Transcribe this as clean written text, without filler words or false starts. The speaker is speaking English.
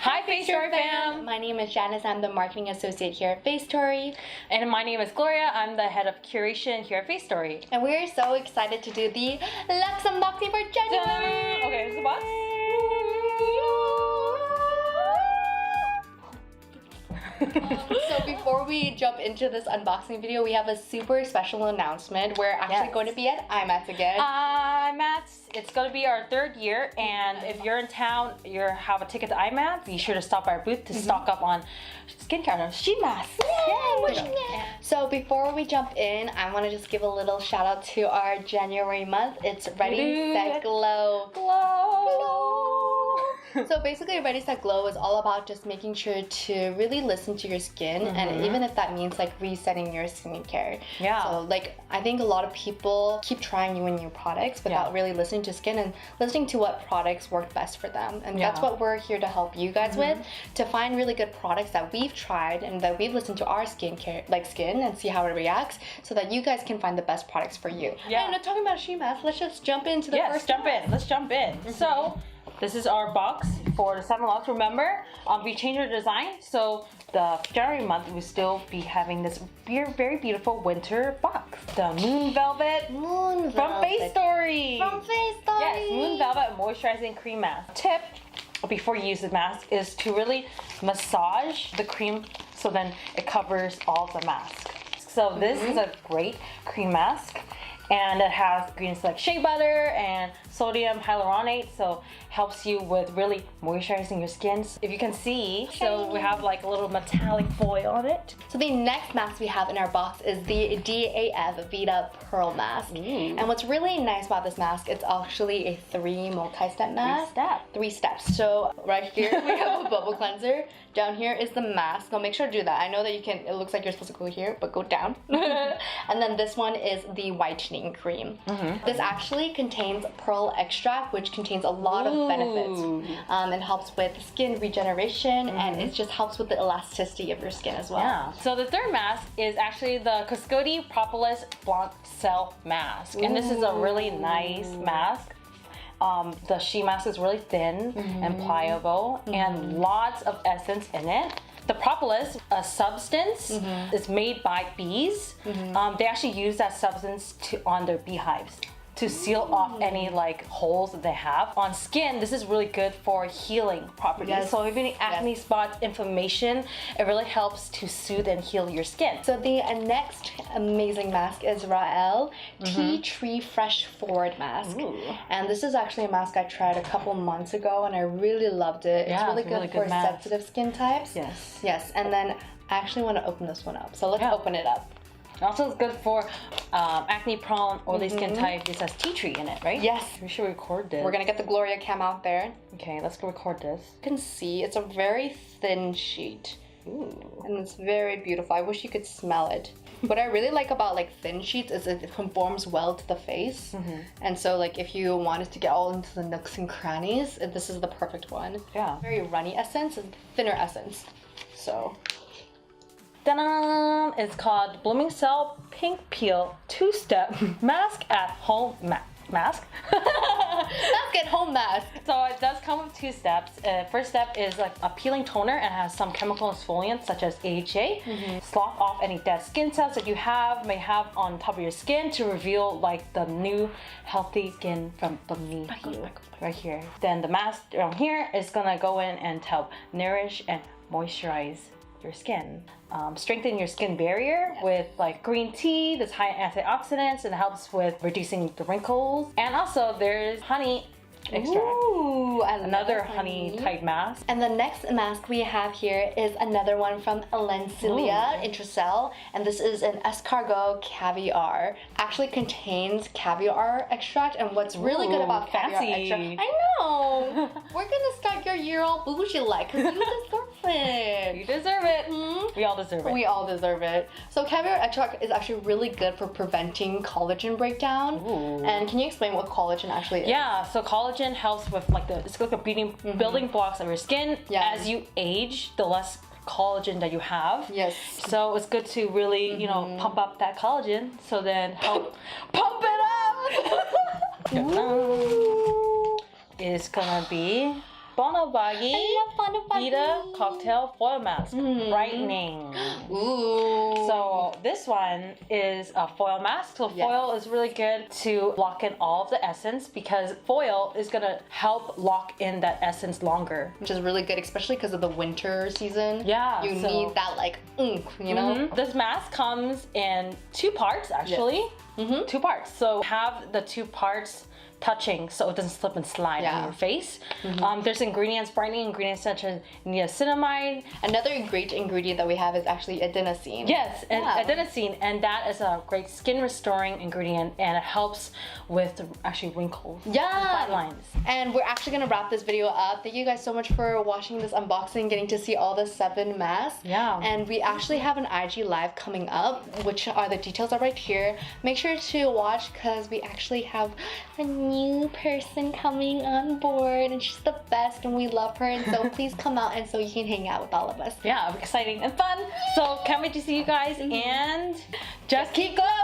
Hi, FaceTory fam! My name is Janice. I'm the marketing associate here at FaceTory. And my name is Gloria. I'm the head of curation here at FaceTory. And we're so excited to do the Lux unboxing for January! Okay, here's the box. So before we jump into this unboxing video, we have a super special announcement. We're actually going to be at IMATS again. IMATS, it's going to be our third year, and if you're in town, you have a ticket to IMATS, be sure to stop by our booth to stock up on skincare, sheet masks. Yay! So before we jump in, I want to just give a little shout out to our January month. It's Ready, Set, Glow. So basically, Ready, Set, Glow is all about just making sure to really listen to your skin, and even if that means like resetting your skincare. Yeah. So like, I think a lot of people keep trying new and new products without really listening to skin and listening to what products work best for them. And that's what we're here to help you guys with, to find really good products that we've tried and that we've listened to our skin and see how it reacts, so that you guys can find the best products for you. Yeah. And not talking about sheet mask, let's just jump into the first one. Let's jump in. So, this is our box for the 7 Lux. Remember, we changed our design, so the January month we'll still be having this very beautiful winter box. The Moon Velvet from FaceTory. Yes, Moon Velvet Moisturizing Cream Mask. Tip before you use the mask is to really massage the cream so then it covers all the mask. So this is a great cream mask. And it has green select shea butter and sodium hyaluronate, so helps you with really moisturizing your skin. If you can see, so we have like a little metallic foil on it. So the next mask we have in our box is the DAF Vita Pearl Mask. And what's really nice about this mask, it's actually a 3 multi-step mask. 3 steps. So right here we have a bubble cleanser. Down here is the mask. So make sure to do that. I know that you can, it looks like you're supposed to go here, but go down. And then this one is the whitening cream. This actually contains pearl extract, which contains a lot of benefits. It helps with skin regeneration, and it just helps with the elasticity of your skin as well. Yeah. So the third mask is actually the Cuscotti Propolis Blanc Cell Mask. And this is a really nice mask. The sheet mask is really thin and pliable, and lots of essence in it. The propolis, a substance, is made by bees. They actually use that substance on their beehives to seal off any like holes that they have. On skin, this is really good for healing properties. So if you have any acne spots, inflammation, it really helps to soothe and heal your skin. So the next amazing mask is Rael Tea Tree Fresh Forward Mask. And this is actually a mask I tried a couple months ago and I really loved it. Yeah, it's really good for sensitive skin types. Yes, and then I actually want to open this one up. So let's open it up. Also, it's good for acne prone, oily skin type. This has tea tree in it, right? Yes. We should record this. We're gonna get the Gloria cam out there. Okay, let's go record this. You can see it's a very thin sheet. And it's very beautiful. I wish you could smell it. What I really like about like thin sheets is it conforms well to the face. And so like if you wanted to get all into the nooks and crannies, this is the perfect one. Yeah. Very runny essence and thinner essence. So. Ta-da! It's called Blooming Cell Pink Peel 2-Step Mask at Home Mask. Mask at home mask. So it does come with 2 steps. First step is like a peeling toner and has some chemical exfoliants such as AHA. Slough off any dead skin cells that you may have on top of your skin to reveal like the new healthy skin from beneath you. Right here. Then the mask down here is gonna go in and help nourish and moisturize your skin. Strengthen your skin barrier with like green tea that's high in antioxidants and helps with reducing the wrinkles. And also there's honey extract. Ooh, another honey type mask. And the next mask we have here is another one from Alencilia Intracell, and this is an escargot caviar. Actually contains caviar extract, and what's really good about caviar extract, I know, we're gonna start your year all bougie like, because you deserve it. You deserve it. We all deserve it. We all deserve it. So caviar extract is actually really good for preventing collagen breakdown. And can you explain what collagen actually is? Yeah, so collagen helps with like it's like a building blocks of your skin. As you age, the less collagen that you have. So it's good to really, you know, pump up that collagen. So then help pump it up. Is gonna be Bonobagi Vita Cocktail Foil Mask. Brightening. Ooh. So this one is a foil mask. So foil is really good to lock in all of the essence because foil is gonna help lock in that essence longer. Which is really good, especially because of the winter season. Yeah. You need that like oomph, you know? This mask comes in 2 parts actually. 2 parts. So have the 2 parts touching so it doesn't slip and slide on your face. There's brightening ingredients such as niacinamide. Another great ingredient that we have is actually adenosine. Yes, and adenosine, and that is a great skin restoring ingredient, and it helps with actually wrinkles. And fine lines. And we're actually gonna wrap this video up. Thank you guys so much for watching this unboxing, getting to see all the 7 masks. Yeah. And we actually have an IG live coming up, which are the details are right here. Make sure to watch because we actually have a new person coming on board, and she's the best, and we love her. And so please come out, and so you can hang out with all of us. Yeah, exciting and fun. So can't wait to see you guys, and just keep glowing.